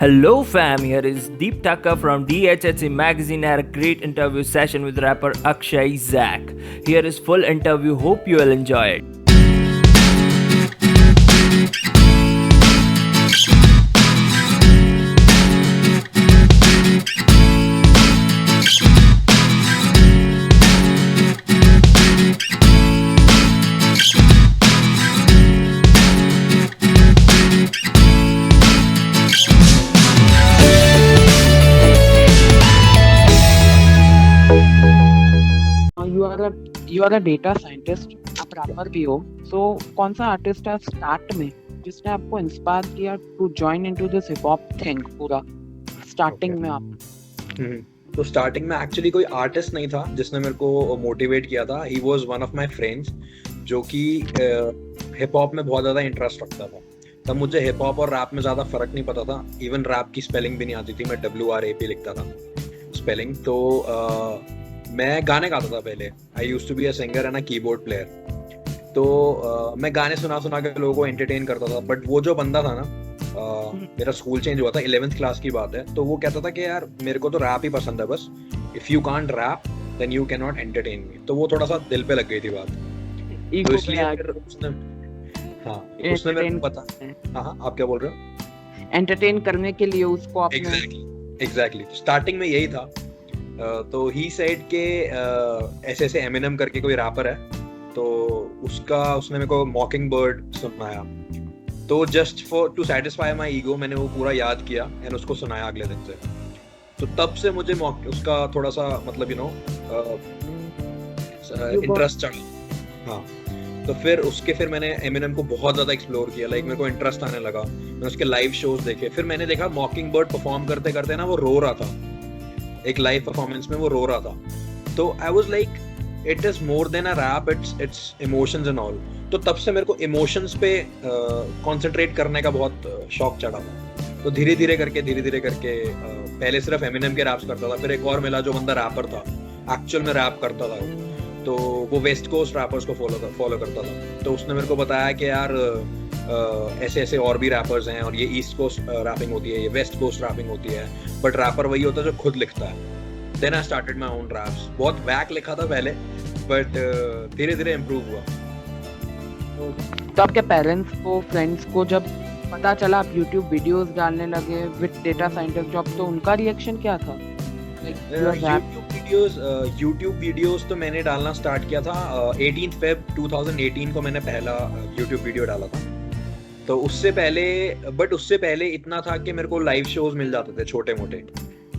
Hello fam, here is Deep Tucker from DHHC Magazine. Had a great interview session with rapper Akshay Zach. Here is full interview, hope you will enjoy it. You are a data scientist, आप rapper भी हो। सो कौन सा artist है start में जिसने आपको inspire किया to join into this hip hop thing पूरा स्टार्टिंग में आप? तो स्टार्टिंग में एक्चुअली कोई आर्टिस्ट नहीं था जिसने मेरे को मोटिवेट किया था। He was one of my friends जो कि हिप हॉप में बहुत ज़्यादा इंटरेस्ट रखता था। तब मुझे हिप हॉप और रैप में ज़्यादा फ़र्क नहीं पता था। इवन रैप की स्पेलिंग भी नहीं आती थी, मैं WRAP लिखता था स्पेलिंग। तो मैं गाने गाता था पहले। I used to be a singer and a keyboard player. तो मैं गाने सुना के लोगों को एंटरटेन करता था। बट वो जो बंदा था ना, मेरा स्कूल चेंज हुआ था, 11th क्लास की बात है। तो वो कहता था कि यार मेरे को तो रैप ही पसंद है, बस if you can't rap then you can not entertain me. तो वो थोड़ा सा दिल पे लग गई थी बात। तो इसलिए फिर उसने मेरे को पता। हाँ, आप क्या बोल रहे हो? एंटरटेन करने के लिए उसको आपने एग्जैक्टली स्टार्टिंग में यही था। तो ही सेड के ऐसे एमिनेम करके कोई रैपर है, तो उसने मेरे को मॉकिंग बर्ड सुनाया। तो just for to satisfy my ego मैंने वो पूरा याद किया एंड उसको सुनाया अगले दिन से। तो तब से मुझे उसका थोड़ा सा मतलब इंटरेस्ट चढ़ा। हाँ, तो फिर मैंने एमिनेम को बहुत ज़्यादा एक्सप्लोर किया। लाइक मेरे को इंटरेस्ट आने लगा, मैंने उसके लाइव शोज देखे। फिर मैंने देखा मॉकिंग बर्ड परफॉर्म करते करते ना वो रो रहा था, एक लाइव परफॉर्मेंस में वो रो रहा था। तो I was like it is more than a rap, it's emotions and all. तो तब से मेरे को इमोशंस पे कंसंट्रेट करने का बहुत शौक चढ़ा था। तो धीरे धीरे करके पहले सिर्फ एमिनेम के रैप्स करता था। फिर एक और मिला जो बंदा रैपर था, एक्चुअल में रैप करता था। तो वो वेस्ट कोस्ट रैपर्स को फॉलो करता था। तो उसने मेरे को बताया कि यार ऐसे और भी रैपर्स हैं, और ये ईस्ट कोस्ट रैपिंग होती है, ये वेस्ट कोस्ट रैपिंग होती है, बट रैपर वही होता है जो खुद लिखता है। Then I started my own raps. बहुत वैक लिखा था पहले, बट धीरे धीरे इम्प्रूव हुआ। तो आपके पेरेंट्स को, फ्रेंड्स को जब पता चला आप यूट्यूब वीडियोस डालने लगे विद डेटा साइंटिस्ट जॉब, तो उनका रिएक्शन क्या था? यूट्यूब वीडियोस तो मैंने डालना स्टार्ट किया था 18 फेब 2018 को मैंने पहला यूट्यूब वीडियो डाला था। तो उससे पहले इतना था कि मेरे को लाइव शोज मिल जाते थे, छोटे मोटे,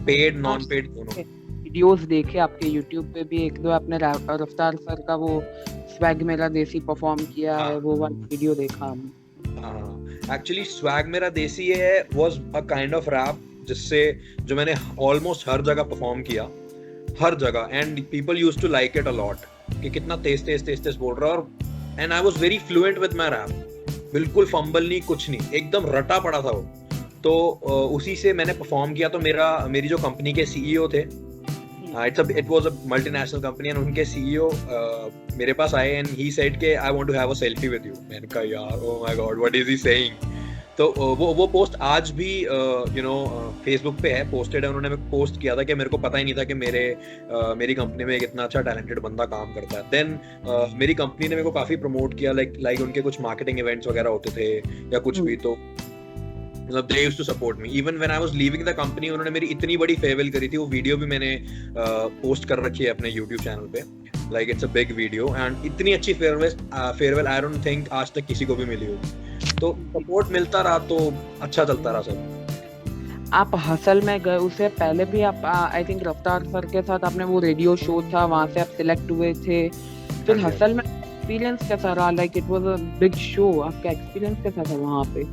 पेड नॉन पेड दोनों। वीडियोस देखे आपके यूट्यूब पे भी, एक दो आपने रफ्तार सर का वो स्वैग मेरा देसी परफॉर्म किया है, वो वाला वीडियो देखा हमने। एक्चुअली स्वैग मेरा देसी है was a kind of rap जो मैंने ऑलमोस्ट हर जगह परफॉर्म किया, हर जगह, and people used to like it a lot कि कितना तेज बोल रहा है। और and I was very fluent with my rap, बिल्कुल फंबल नहीं, कुछ नहीं, एकदम रटा पड़ा था वो। तो उसी से मैंने परफॉर्म किया। तो मेरी जो कंपनी के CEO थे, it was a multinational company, and उनके CEO मेरे पास आए एंड ही सेड के I want to have a selfie with you. मैंने कहा यार oh my god what is he saying. तो वो पोस्ट आज भी फेसबुक पे है, पोस्टेड है। उन्होंने पोस्ट किया था कि मेरे को पता ही नहीं था कि मेरी कंपनी में एक इतना अच्छा टैलेंटेड बंदा काम करता है। देन मेरी कंपनी ने मेरे को काफ़ी प्रमोट किया, लाइक उनके कुछ मार्केटिंग इवेंट्स वगैरह होते थे या कुछ भी। तो मतलब they used to support me even when I was leaving the company। उन्होंने मेरी इतनी बड़ी फेयरवेल करी थी, वो वीडियो भी मैंने पोस्ट कर रखी है अपने YouTube चैनल पे। Like it's a big video, and इतनी अच्छी फेयरवेल आई डोंट थिंक आज तक किसी को भी मिली होगी। तो सपोर्ट मिलता रहा, तो अच्छा चलता रहा सब। आप हसल में गए, उससे पहले भी आप आई थिंक रफ्तार सर के साथ आपने वो रेडियो शो था, वहाँ से आप सिलेक्ट हुए थे। फिर हसल में एक्सपीरियंस कैसा रहा? Like it was a big show, आपका एक्सपीरियंस कैसा था वहाँ पे?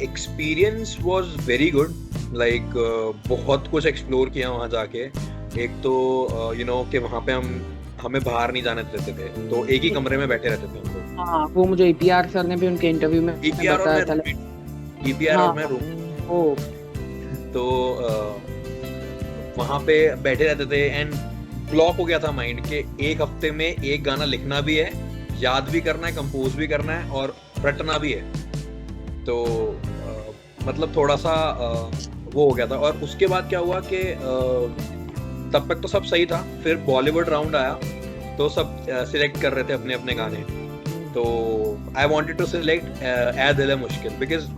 Experience was very good. Like बहुत कुछ एक्सप्लोर किया वहाँ जाके। एक तो कि वहाँ पे हमें बाहर नहीं जाने देते थे, तो एक ही कमरे में बैठे रहते थे हम लोग। हाँ, वो मुझे EPR सर ने भी उनके इंटरव्यू में बताया था। EPR और मैं रूम। तो वहाँ पे बैठे रहते थे एंड ब्लॉक हो गया था माइंड के एक हफ्ते में एक गाना लिखना भी है, याद भी करना है, कंपोज भी करना है और रटना भी है। तो मतलब थोड़ा सा वो हो गया था। और उसके बाद क्या हुआ कि तब तक तो सब सही था, फिर बॉलीवुड राउंड आया तो सब सिलेक्ट कर रहे थे अपने अपने गाने। तो I wanted to select Ae Dil Hai Mushkil, because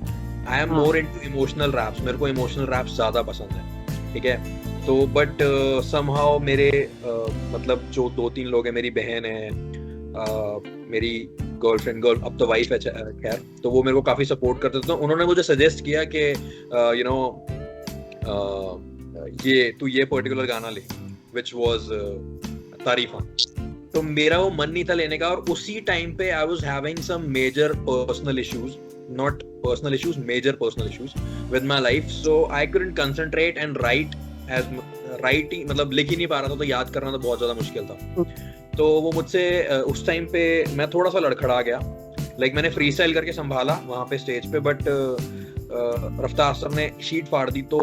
I am more into emotional raps, मेरे को इमोशनल रैप्स ज्यादा पसंद है, ठीक है। तो बट समहाउ मेरे मतलब जो 2-3 लोग हैं, मेरी बहन है, मेरी गर्लफ्रेंड, अब तो वाइफ है खैर, तो वो मेरे को काफी सपोर्ट करते थे। तो उन्होंने मुझे सजेस्ट किया कि यू नो ये पर्टिकुलर गाना ले, विच वाज तारीफा। तो मेरा वो मन नहीं था लेने का, और उसी टाइम पे I was having some major personal issues, not personal issues, major personal issues with my life, so I couldn't concentrate and write मतलब लिख ही नहीं पा रहा था, तो याद करना तो बहुत ज्यादा मुश्किल था। तो वो मुझसे उस टाइम पे मैं थोड़ा सा लड़खड़ा गया, लाइक मैंने फ्री स्टाइल करके संभाला वहां पे स्टेज पे, बट रफ्तार सर ने शीट फाड़ दी, तो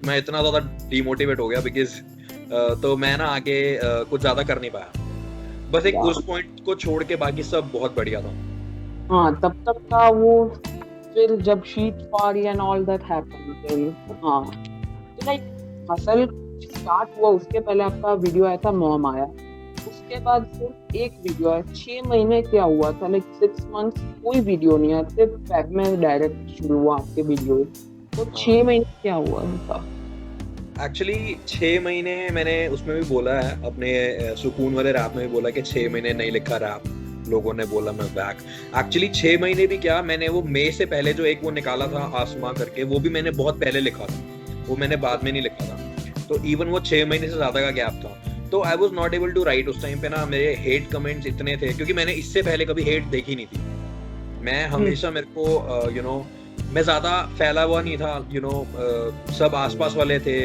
मैं इतना ज्यादा डिमोटिवेट हो गया बिकॉज तो मैं ना आगे कुछ ज्यादा कर नहीं पाया। बस एक उस पॉइंट को छोड़ के बाकी सब बहुत बढ़िया था। हाँ, तब तक का वो, फिर जब शीट फाड़ी एंड ऑल दैट हैपेंड, हाँ, तो लाइक हसल स्टार्ट हुआ, उसके पहले आपका वीडियो आया था मॉम आया, उसके बाद सिर्फ एक वीडियो है। 6 महीने क्या हुआ था, लाइक 6 मंथ्स कोई वीडियो नहीं आया, सिर्फ फेब में डायरेक्ट शुरू हुआ आपके वीडियो। तो 6 महीने क्या हुआ था? एक्चुअली 6 महीने मैंने उसमें भी बोला है, अपने सुकून वाले रैप में भी बोला कि 6 महीने नहीं लिखा रैप, लोगों ने बोला मैं बैक। एक्चुअली 6 महीने भी क्या, मैंने वो मई से पहले जो एक वो निकाला था आसमां करके, वो भी मैंने बहुत पहले लिखा था, वो मैंने बाद में नहीं लिखा था। तो इवन वो 6 महीने से ज्यादा का गैप था। तो I was not able to write. उस टाइम पे ना मेरे हेट कमेंट्स इतने थे, क्योंकि मैंने इससे पहले कभी हेट देखी नहीं थी। मैं हमेशा, मेरे को यू नो मैं ज्यादा फैला हुआ नहीं था, यू नो सब आसपास वाले थे,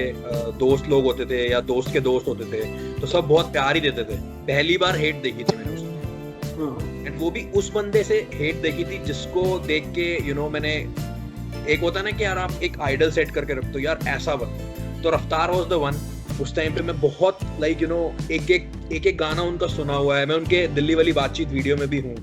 दोस्त लोग होते थे या दोस्त के दोस्त होते थे, तो सब बहुत प्यार ही देते थे। पहली बार हेट देखी थी मैंने उसमें, एंड वो भी उस बंदे से हेट देखी थी जिसको देख के यू नो मैंने, एक होता है ना कि यार आप एक आइडल सेट करके रखते हो, यार ऐसा बन, तो रफ्तार वाज द वन। उस टाइम पे मैं बहुत लाइक यू नो एक गाना उनका सुना हुआ है, मैं उनके दिल्ली वाली बातचीत वीडियो में भी हूँ,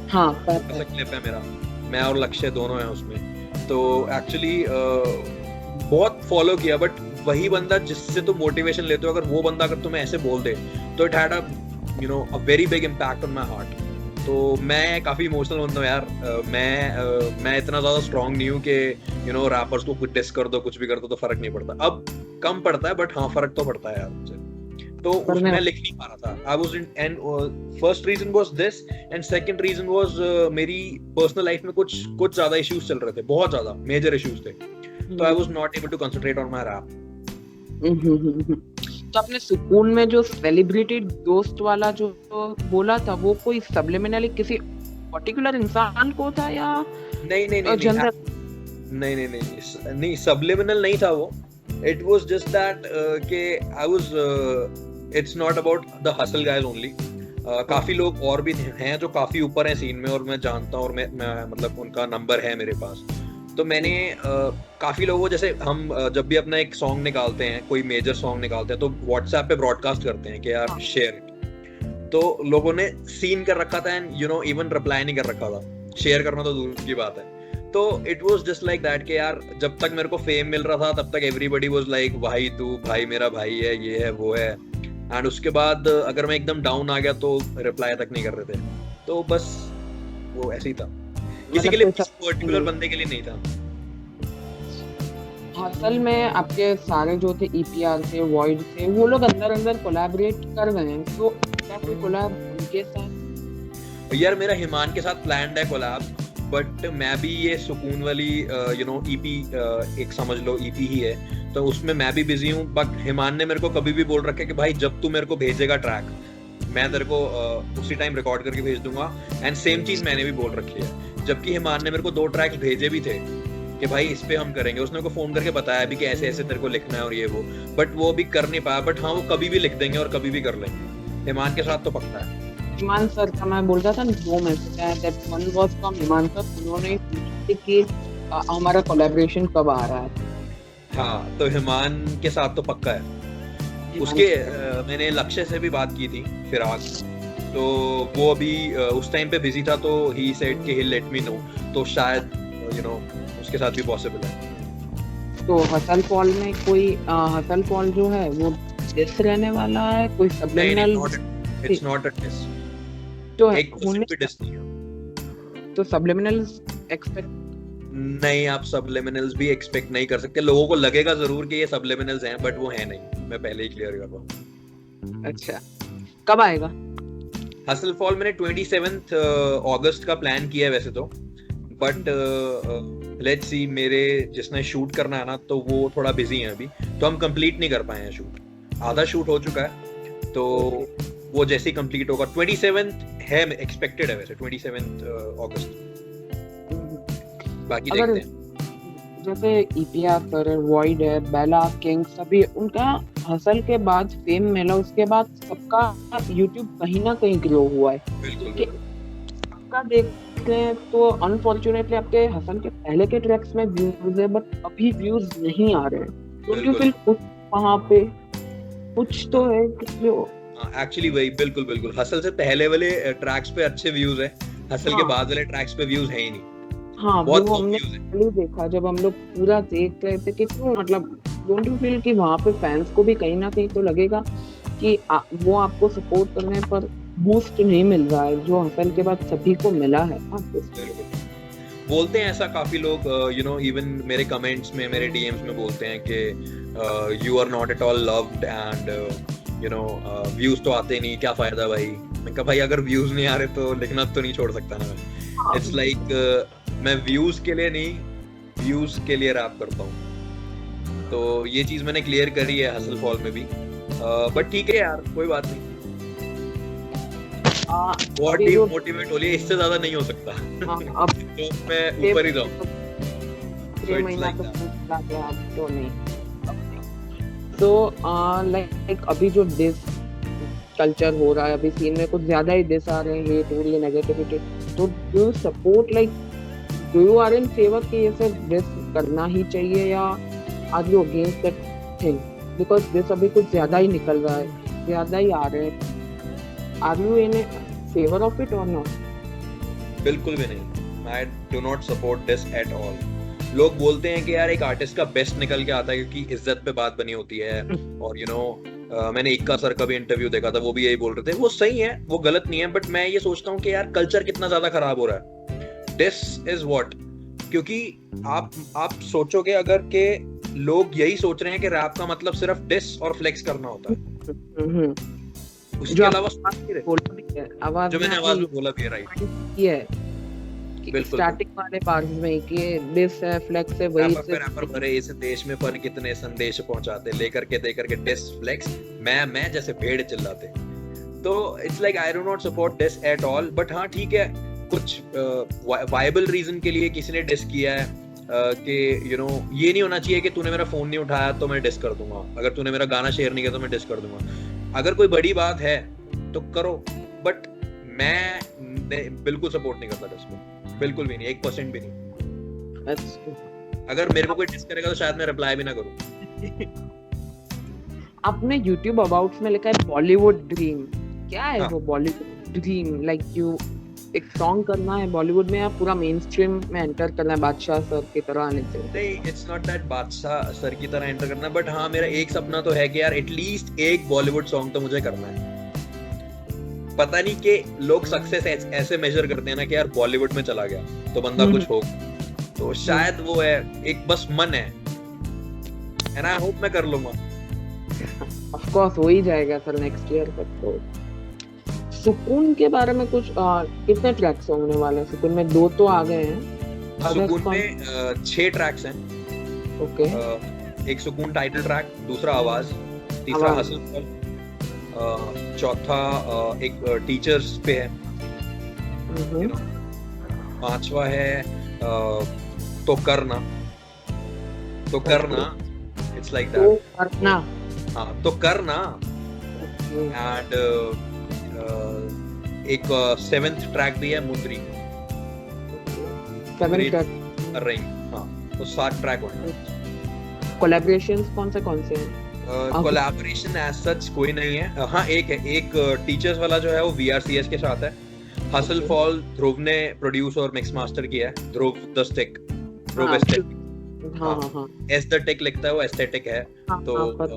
हाँ, क्लिप है मेरा, मैं और लक्ष्य दोनों हैं उसमें। तो एक्चुअली बहुत फॉलो किया, बट वही बंदा जिससे तुम मोटिवेशन लेते हो, अगर वो बंदा अगर तुम्हें ऐसे बोल दे, तो it had a very big impact on my heart. तो मैं काफी इमोशनल बंदा हूँ यार। मैं इतना ज्यादा स्ट्रांग नहीं हूँ कि यू नो रैपर्स को कुछ डिस कर दो, कुछ भी कर दो तो फर्क नहीं पड़ता। अब कम पड़ता है, बट हाँ फर्क तो पड़ता है यार मुझे। तो उसमें मैं लिख नहीं पा रहा था। I was in, and first reason was this, and second reason was मेरी पर्सनल लाइफ में कुछ ज्यादा इश्यूज चल रहे थे, बहुत ज्यादा मेजर इश्यूज थे। तो I was not able to concentrate on my rap. तो आपने सुकून में जो सेलिब्रिटी दोस्त वाला जो बोला था, वो कोई सब्लिमिनली किसी पर्टिकुलर इंसान को था या नहीं सब्लिमिनल नहीं था वो। इट वाज जस्ट दैट कि I was it's not about the hustle guys only. काफी लोग और भी हैं जो काफी ऊपर हैं सीन में, और मैं जानता हूँ, और मैं मतलब उनका नंबर है मेरे पास। तो मैंने काफी लोगों, जैसे हम जब भी अपना एक सॉन्ग निकालते हैं, कोई मेजर सॉन्ग निकालते हैं, तो व्हाट्सएप पे ब्रॉडकास्ट करते हैं कि यार शेयर इट। तो लोगों ने सीन कर रखा था, and you know even reply नहीं कर रखा था, शेयर करना तो दूर की बात है। तो it was just like that कि यार जब तक मेरे को फेम मिल रहा था, तब तक एवरीबॉडी वाज लाइक भाई तू भाई मेरा भाई है, ये है वो है। एंड उसके बाद अगर मैं एकदम डाउन आ गया तो रिप्लाई तक नहीं कर रहे थे। तो बस वो ऐसे ही था, किसी के लिए, किसी पर्टिकुलर बंदे के लिए नहीं था। असल में आपके सारे जो थे ईपीआर थे, वॉइड थे, वो लोग अंदर कोलैबोरेट कर गए हैं, तो क्या कोई कोलैब उनके साथ? यार मेरा हिमान के साथ प्लान्ड है कोलैब, बट मैं भी ये सुकून वाली यू नो ईपी, एक समझ लो ईपी ही है, तो उसमें मैं भी बिजी हूँ। बट हिमान ने मेरे को कभी भी बोल रखा है कि भाई जब तू मेरे को भेजेगा ट्रैक, मैं तेरे को उसी टाइम रिकॉर्ड करके भेज दूंगा। एंड सेम चीज मैंने भी बोल रखी है, जबकि हिमान ने मेरे को 2 ट्रैक्स भेजे भी थे कि भाई इस पे हम करेंगे। उसने को फोन करके बताया भी कि ऐसे ऐसे तेरे को लिखना है और ये वो, बट वो भी कर नहीं पाया। बट हाँ, वो कभी भी लिख देंगे और कभी भी कर लेंगे। हिमान के साथ तो पक्का है। हिमान सर का मैं बोल रहा था 2 मैसेज आया, that one was from Himan sir, उन्होंने पूछा कि हमारा कोलैबोरेशन कब आ रहा है। हाँ, तो हिमान के साथ तो पक्का है। उसके मैंने लक्ष्य से भी बात की थी फिराक, तो वो अभी उस टाइम पे बिजी था, तो ही सेड कि ही लेट मी नो, तो शायद यू नो उसके साथ भी पॉसिबल है। तो हसल फॉल में कोई हसल फॉल जो है वो डिस रहने वाला है, कोई नहीं subliminal it's not a diss, तो एक होने भी डिस नहीं है। तो सब्लिमिनल एक्सपेक्ट नहीं, आप सबलिमिनल्स भी एक्सपेक्ट नहीं कर सकते, लोगों को लगेगा जरूर कि ये सबलिमिनल्स हैं बट वो है नहीं, मैं पहले ही क्लियर कर रहा हूँ। अच्छा कब आएगा? हसल फॉल मैंने 27th अगस्त का प्लान किया है वैसे तो, बट लेट्स सी, मेरे जिसने शूट करना है ना तो वो थोड़ा बिजी है अभी, तो हम कंप्लीट नहीं कर पाए हैं शूट, आधा शूट हो चुका है तो वो जैसे ही कंप्लीट होगा 27th है, एक्सपेक्टेड है वैसे 27th अगस्त, बाकी अगर देखते हैं। जैसे ईपीआर सर है, वॉइड है, बेला किंग, सभी उनका हसल के बाद फेम मिला, उसके बाद सबका यूट्यूब कहीं ना कहीं ग्रो हुआ है। बिल्कुल कि आपका देखते हैं तो अनफॉर्चुनेटली आपके हसल के पहले के ट्रैक्स में व्यूज है बट अभी व्यूज नहीं आ रहे हैं, क्योंकि बिल्कुल। फिर कुछ वहाँ पे कुछ तो है कि जो एक्चुअली वही बिल्कुल हसल से पहले वाले ट्रैक्स पे अच्छे व्यूज है, हसल के हाँ। बाद वाले ट्रैक्स पे व्यूज है ही नहीं, हाँ बहुत वो कम हमने व्यूज है। पहले देखा जब हम लोग पूरा देख रहे थे कि क्यों, मतलब डोंट यू फील कि वहाँ पे फैंस को भी कहीं ना कहीं तो लगेगा कि वो आपको सपोर्ट करने पर बूस्ट नहीं मिल रहा है जो हसल के बाद सभी को मिला है। बिल्कुल। बोलते हैं ऐसा काफी लोग, यू नो, इवन मेरे कमेंट्स में, मेरे डीएम्स में बोलते हैं कि you are not at all loved and you know views तो आते नहीं, क्या फायदा भाई। मैं कहा भाई अगर व्यूज नहीं आ रहे तो लिखना तो नहीं छोड़ सकता ना मैं। इट्स लाइक मैं व्यूज के लिए नहीं, व्यूज के लिए रैप करता हूँ, तो ये चीज मैंने क्लियर करी है हसल फॉल में भी, बट ठीक है यार, कोई बात नहीं, बहुत अभी डीप जो मोटिवेट हो लिया, इससे ज्यादा नहीं हो सकता। अब तो मैं ऊपर ही जाऊँ, 3 महीना like तो that. पूरा गया, अब तो नहीं। तो लाइक अभी जो डिस कल्चर हो रहा है, अभी सीन में कुछ ज्यादा ही डिस आ रहे हैं, हेट हो रही है, नेगेटिविटी, तो do you support, like do you are in favour कि ये सब डिस करना ही चाहिए या are you against that thing? Because diss अभी कुछ ज्यादा ही निकल रहा है, ज्यादा ही आ रहे हैं, are you in favour of it और नॉट? बिल्कुल भी नहीं, I do not support this at all. लोग बोलते हैं कि यार एक आर्टिस्ट का बेस्ट निकल के आता है क्योंकि इज्जत पे बात बनी होती है, और यू नो मैंने इक्का सर का भी इंटरव्यू देखा था, वो भी यही बोल रहे थे, वो सही है, वो गलत नहीं है, बट मैं ये सोचता हूँ कि यार कल्चर कितना ज्यादा खराब हो रहा है, दिस इज व्हाट, क्योंकि आप सोचोगे अगर के लोग यही सोच रहे हैं कि रैप का मतलब सिर्फ डिस और फ्लेक्स करना होता है, उसके अलावा आवाज जो मैंने आवाज में बोला भी है, राइट, ये है बिल्कुल। स्टार्टिंग वाले पार्ट्स में कि डिस है, फ्लेक्स है, वही से रैपर भरे इस देश में पर कितने संदेश पहुंचाते, लेकर के देकर के डिस फ्लेक्स मैं जैसे भेड़ चिल्लाते, तो it's like I do not support diss at all, but हाँ ठीक है, कुछ वायबल रीजन के लिए किसी ने डिस किया है, कि यू नो ये नहीं होना चाहिए कि तूने मेरा फोन नहीं उठाया तो मैं डिस कर दूंगा, अगर तूने मेरा गाना शेयर नहीं किया तो मैं डिस कर दूंगा, अगर कोई बड़ी बात है तो करो, बट मैं बिल्कुल सपोर्ट नहीं करता डिस को, बिल्कुल भी नहीं, 1% भी नहीं। अगर मेरे को कोई डिस करेगा तो शायद मैं रिप्लाई भी ना करूं। आपने YouTube अबाउट्स में लिखा है बॉलीवुड ड्रीम, क्या है हाँ। वो बॉलीवुड ड्रीम? लाइक यू एक सॉन्ग करना है बॉलीवुड में या पूरा मेन स्ट्रीम में एंटर करना है बादशाह सर की तरह आने से? नहीं, इट्स नॉट दैट बादशाह सर की तरह एंटर करना, बट हाँ मेरा एक सपना तो है कि यार एटलीस्ट एक बॉलीवुड सॉन्ग तो मुझे करना है। पता नहीं कि लोग सक्सेस ऐसे मेजर करते हैं ना कि यार बॉलीवुड में चला गया तो बंदा कुछ हो, तो शायद वो है, एक बस मन है, एंड आई होप मैं कर लूंगा। ऑफ कोर्स हो ही जाएगा सर नेक्स्ट ईयर तक। तो सुकून के बारे में कुछ कितने ट्रैक्स होने वाले हैं? सुकून में 2 तो आ गए हैं, सुकून में 6 ट्रैक्स हैं। ओके, एक सुकून टाइटल ट्रैक, दूसरा आवाज, तीसरा आवाज। हसल फॉल, चौथा एक टीचर्स पे है, you know, 5वां है तो करना, इट्स लाइक तो दैट, करना, हाँ तो करना, एंड एक 7th ट्रैक भी है मुद्री, 7 ट्रैक। रिंग, हाँ तो 7 ट्रैक होंगे। कोलैबोरेशंस कौन से हैं? कोलैबोरेशन एज सच कोई नहीं है, हाँ एक है, एक टीचर्स वाला जो है वो VRCS के साथ है, हसल फॉल ध्रुव ने प्रोड्यूस और मिक्स मास्टर किया है, ध्रुव द स्टिक, ध्रुव हाँ, स्टिक, हाँ हाँ हाँ एस्थेटिक लिखता है, वो एस्थेटिक है। हाँ तो हाँ,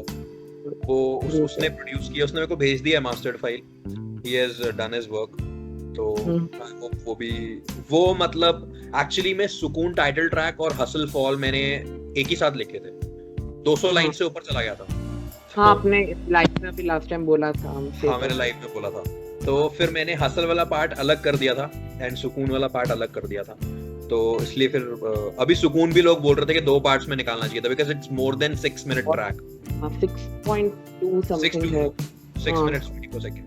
वो उसने प्रोड्यूस किया, उसने मेरे को भेज दिया mastered file, he has done his work. तो वो भी वो मतलब एक्चुअली में सुकून टाइटल ट्रैक और हसल फॉल मैंने एक ही साथ लिखे थे, 200 लाइन से ऊपर चला गया था। हाँ आपने लाइव में भी लास्ट टाइम बोला था हमसे। हाँ मैंने लाइव में बोला था। तो फिर मैंने हसल वाला पार्ट अलग कर दिया था एंड सुकून वाला पार्ट अलग कर दिया था। तो इसलिए फिर अभी सुकून भी लोग बोल रहे थे कि 2 पार्ट्स में निकालना चाहिए था, because it's more than 6 minute track. 6.2 something है, 6 मिनट्स 24 सेकंड।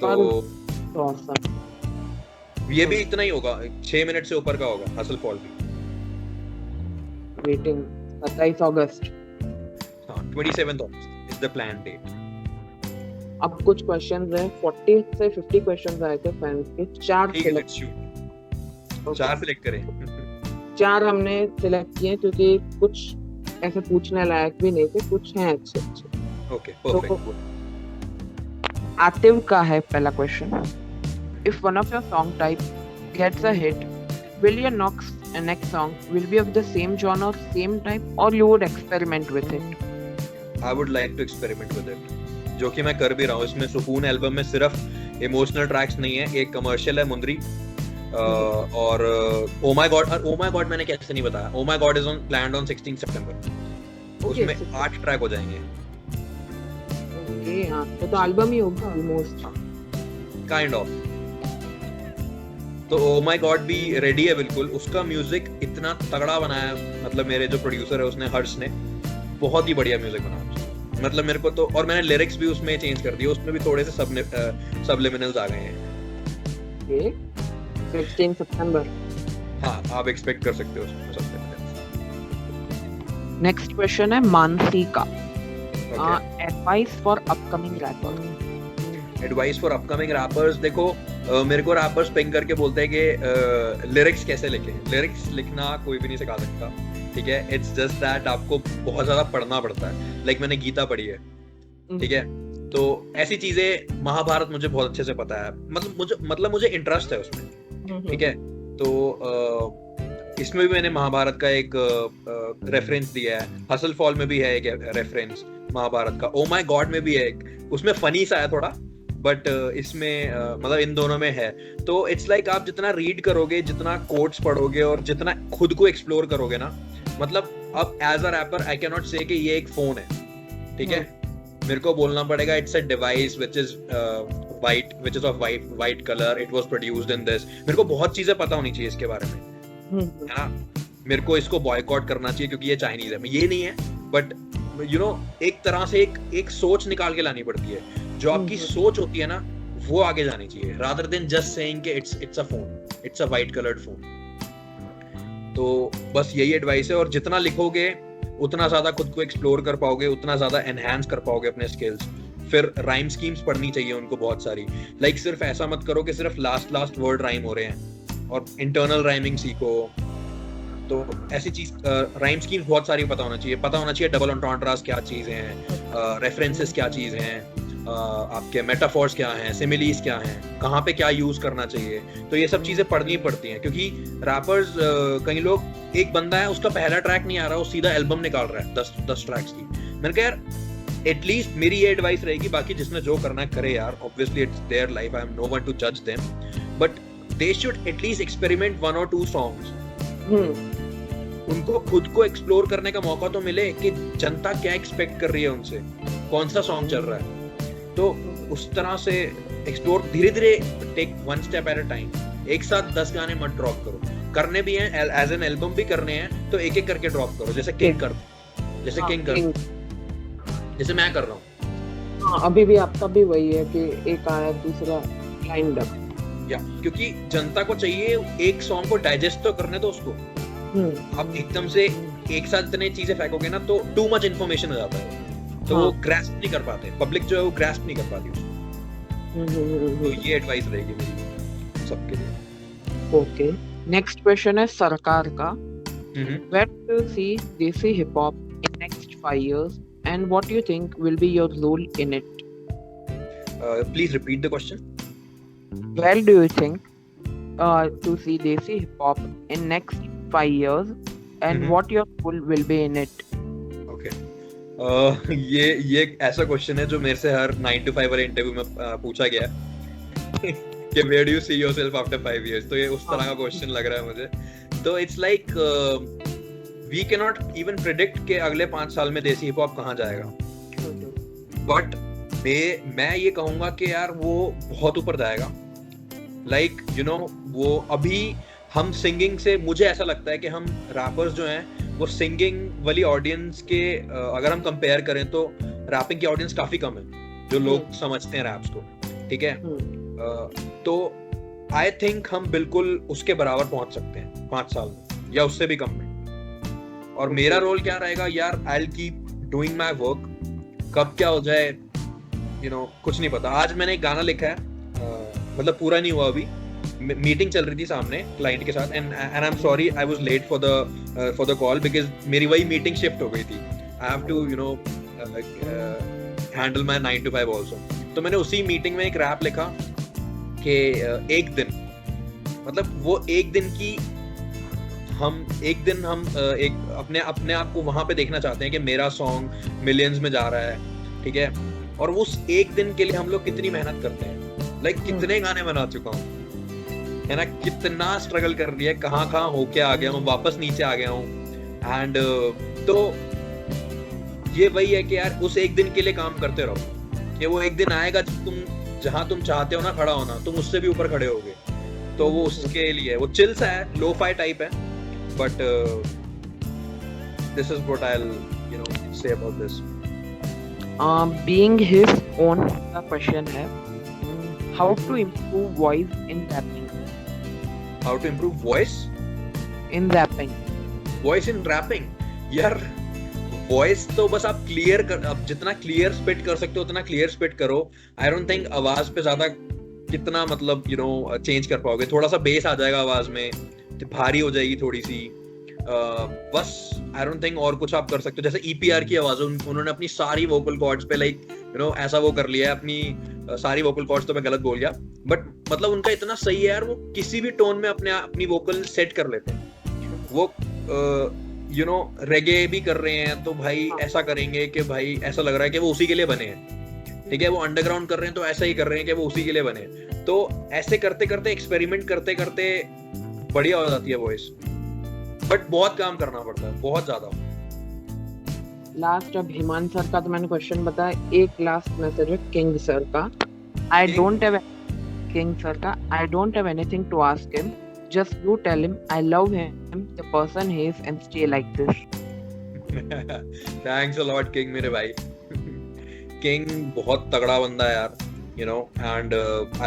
तो ये भी इतना ही होगा, 6 मिनट से ऊपर का होगा हसल फॉल भी। वेटिंग 27 अगस्त। हाँ 27th August is the plan date. अब कुछ क्वेश्चंस हैं, 40 से 50 क्वेश्चंस आए थे फैंस के, 4 सिलेक्ट करें। 4 हमने सिलेक्ट किए क्योंकि कुछ ऐसे पूछने लायक भी नहीं थे, कुछ हैं अच्छे अच्छे। Okay perfect. आतिव का है पहला question. If one of your song type gets a hit, will your next song will be of the same genre, same type, or you would experiment with it? I would like to experiment with it, जो कि मैं कर भी रहा हूँ। इसमें सुकून album में सिर्फ इमोशनल ट्रैक्स नहीं है, एक कमर्शियल है मुंदरी और ओ माय गॉड मैंने कैसे नहीं बताया, oh my God is planned on 16 सितंबर। उसमें 8 ट्रैक हो जाएंगे। ओके हां तो एल्बम ही होगा ऑलमोस्ट काइंड ऑफ। तो ओ माय गॉड भी रेडी है बिल्कुल। उसका म्यूजिक इतना तगड़ा बनाया है, मतलब मेरे जो प्रोड्यूसर है उसने, हर्ष ने, बहुत ही बढ़िया म्यूजिक बनाया। मतलब मेरे को तो, और मैंने लिरिक्स भी उसमें चेंज कर दिए, उसमें भी थोड़े से सबलिमिनल्स आ गए हैं। ओके 16 सितंबर। हाँ आप एक्सपेक्ट कर सकते हो उसमें सबलिमिनल्स। नेक्स्ट क्वेश्चन है मानसी का। Advice for upcoming rapper. Advice for upcoming rappers, देखो मेरे को रैपर्स पिंग करके बोलते हैं कि लिरिक्स कैसे लिखें। लिरिक्स लिखना कोई भी नहीं सिखा सकता, ठीक है। इट्स जस्ट दैट आपको बहुत ज्यादा पढ़ना पड़ता है। लाइक मैंने गीता पढ़ी है, ठीक है, तो ऐसी चीजें, महाभारत मुझे बहुत अच्छे से पता है, मतलब मुझे इंटरेस्ट है उसमें, ठीक है। तो इसमें भी मैंने महाभारत का एक रेफरेंस दिया है, हसल फॉल में भी है एक रेफरेंस महाभारत का, ओ माय गॉड में भी है एक, उसमें फनी सा है थोड़ा, बट इसमें मतलब इन दोनों में है। तो इट्स लाइक आप जितना रीड करोगे, जितना कोट्स पढ़ोगे और जितना खुद को एक्सप्लोर करोगे ना, मतलब अब as a rapper I can not say कि ये एक फोन है, ठीक है। मेरे को बोलना पड़ेगा it's a device which is of white colour, it was produced in this. मेरे को बहुत चीजें पता होनी चाहिए इसके बारे में, है ना। मेरे को इसको बॉयकॉट करना चाहिए क्योंकि ये चाइनीज है, ये नहीं है, बट यू नो एक तरह से एक सोच निकाल के लानी पड़ती है। जो आपकी सोच होती है ना, वो आगे जानी चाहिए, रादर देन जस्ट सेइंग कि it's a phone, it's a white coloured phone. तो बस यही एडवाइस है। और जितना लिखोगे उतना ज्यादा खुद को एक्सप्लोर कर पाओगे, उतना ज्यादा एनहांस कर पाओगे अपने स्किल्स। फिर राइम स्कीम्स पढ़नी चाहिए उनको बहुत सारी। लाइक सिर्फ ऐसा मत करो कि सिर्फ लास्ट वर्ड राइम हो रहे हैं, और इंटरनल राइमिंग सीखो। तो ऐसी चीज राइम स्कीम्स बहुत सारी पता होना चाहिए डबल एंट्रेंट्रास क्या चीजें हैं, रेफरेंसेस क्या चीजें हैं, आपके मेटाफोर्स क्या हैं, सिमिलीज क्या हैं, कहाँ पे क्या यूज करना चाहिए। तो ये सब चीजें पढ़नी पड़ती हैं, क्योंकि रैपर्स कई लोग, एक बंदा है उसका पहला ट्रैक नहीं आ रहा, वो सीधा एल्बम निकाल रहा है 10 ट्रैक्स की। मैंने कहा यार एटलीस्ट मेरी ये एडवाइस रहेगी, बाकी जिसने जो करना है करे यार, obviously it's their life, I am no one to जज them, but they should at least experiment 1 or 2 songs. उनको खुद को एक्सप्लोर करने का मौका तो मिले कि जनता क्या एक्सपेक्ट कर रही है उनसे, कौन सा सॉन्ग चल रहा है। तो उस तरह से एक्सप्लोर, धीरे धीरे, take 1 step at a time। एक साथ 10 गाने मत ड्रॉप करो, करने भी हैं एज एन एल्बम भी करने हैं, तो एक एक करके ड्रॉप करो, जैसे किंग कर, जैसे मैं कर रहा हूँ। हाँ अभी भी आपका भी वही है कि एक आया दूसरा लाइंड अप, या क्योंकि जनता को चाहिए एक सॉन्ग को डाइजेस्ट तो करने दो उसको। आप एकदम से एक साथ इतने चीजें फेंकोगे ना, तो टू मच इन्फॉर्मेशन हो जाता है, तो वो ग्रास्प नहीं कर पाते, पब्लिक जो है वो ग्रास्प नहीं कर पाती उसको। तो ये एडवाइस रहेगी मेरी सबके लिए। ओके नेक्स्ट क्वेश्चन है सरकार का। Where do you see Desi hip hop in next 5 years, and what do you think will be your role in it? Please repeat the question. Where do you think to see Desi hip hop in next 5 years, and what your goal will be in it. Okay. ये एक ऐसा question है जो मेरे से हर 9 to 5 वाले interview में पूछा गया है कि where do you see yourself after 5 years, तो ये उस तरह का क्वेश्चन लग रहा है मुझे. तो it's like we cannot even predict कि अगले 5 साल में देसी हिप हॉप कहाँ जाएगा, but मैं ये कहूँगा कि यार वो बहुत ऊपर जाएगा. Like you know, वो अभी हम सिंगिंग से, मुझे ऐसा लगता है कि हम रैपर्स जो हैं वो सिंगिंग वाली ऑडियंस के अगर हम कंपेयर करें तो रैपिंग की ऑडियंस काफी कम है जो लोग समझते हैं रैप्स को, ठीक है. तो आई थिंक हम बिल्कुल उसके बराबर पहुंच सकते हैं 5 साल में या उससे भी कम में. और मेरा रोल क्या रहेगा यार, I will keep doing my work. कब क्या हो जाए यू नो कुछ नहीं पता. आज मैंने एक गाना लिखा है, मतलब पूरा नहीं हुआ अभी, मीटिंग चल रही थी सामने क्लाइंट के साथ, and I am sorry I was late for the call because मेरी वही मीटिंग शिफ्ट हो गई थी. I have to you know handle my 9 to 5 also. तो मैंने उसी मीटिंग में एक रैप लिखा कि एक दिन, मतलब वो एक दिन हम एक अपने आप को वहां पे देखना चाहते हैं कि मेरा सॉन्ग मिलियंस में जा रहा है, ठीक है. और उस एक दिन के लिए हम लोग कितनी मेहनत करते हैं. लाइक कितने गाने बना चुका हूँ, है ना, कितना स्ट्रगल कर लिया है, कहाँ होके आ गया हूँ, वापस नीचे आ गया हूँ. एंड तो ये वही है कि यार उस एक दिन के लिए काम करते रहो कि वो एक दिन आएगा जहाँ तुम चाहते हो ना खड़ा होना, तुम उससे भी ऊपर खड़े होगे. तो वो उसके लिए वो चिल सा है, लो फाई टाइप है, but this is what I will you know say about this. Being his own question है, how to improve voice in rapping. How to improve voice in rapping. Voice in rapping यार, voice तो बस आप अब जितना clear spit कर सकते हो उतना क्लियर स्पिट करो. आई डोंट थिंक आवाज पे ज्यादा कितना मतलब यू नो चेंज कर पाओगे. थोड़ा सा बेस आ जाएगा आवाज में, तो भारी हो जाएगी थोड़ी सी, बस. आई डोंट थिंक और कुछ आप कर सकते हो. जैसे EPR की आवाज, उन्होंने अपनी सारी वोकल कॉर्ड्स पे लाइक यू नो ऐसा वो कर लिया है, अपनी सारी वोकल कॉर्ड्स, तो मैं गलत बोल गया, बट मतलब उनका इतना सही है यार, वो किसी भी टोन में अपनी वोकल सेट कर लेते हैं. वो यू नो रेगे भी कर रहे हैं तो भाई ऐसा करेंगे कि भाई ऐसा लग रहा है कि वो उसी के लिए बने हैं, ठीक है. वो अंडरग्राउंड कर रहे हैं तो ऐसा ही कर रहे हैं कि वो उसी के लिए बने हैं. तो ऐसे करते करते एक्सपेरिमेंट करते करते बढ़िया हो जाती है वॉइस, बट बहुत काम करना पड़ता है, बहुत ज्यादा. लास्ट अब हिमान सर का तो मैंने क्वेश्चन बताया. एक लास्ट मैसेज है किंग सर का. I don't have anything to ask him. Just you tell him I love him, the person he is, and stay like this. Thanks a lot, King, मेरे भाई. King बहुत तगड़ा बंदा है यार, you know, and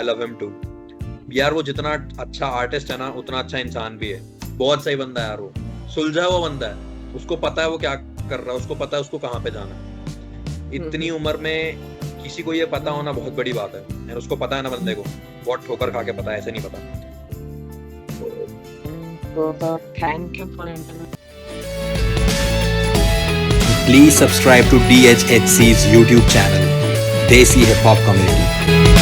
I love him too. यार वो जितना अच्छा आर्टिस्ट है ना उतना अच्छा इंसान भी है. बहुत सही बंदा है यार, वो सुलझा हुआ बंदा है. उसको पता है वो क्या कर रहा है, उसको पता है उसको कहाँ पे जाना है. इतनी उम्र में किसी को ये पता होना बहुत बड़ी बात है. और उसको पता है ना बंदे को, बहुत ठोकर खा के पता है, ऐसे नहीं पता. Thank you for interview. Please subscribe to DHHC's YouTube channel, Desi Hip Hop Community.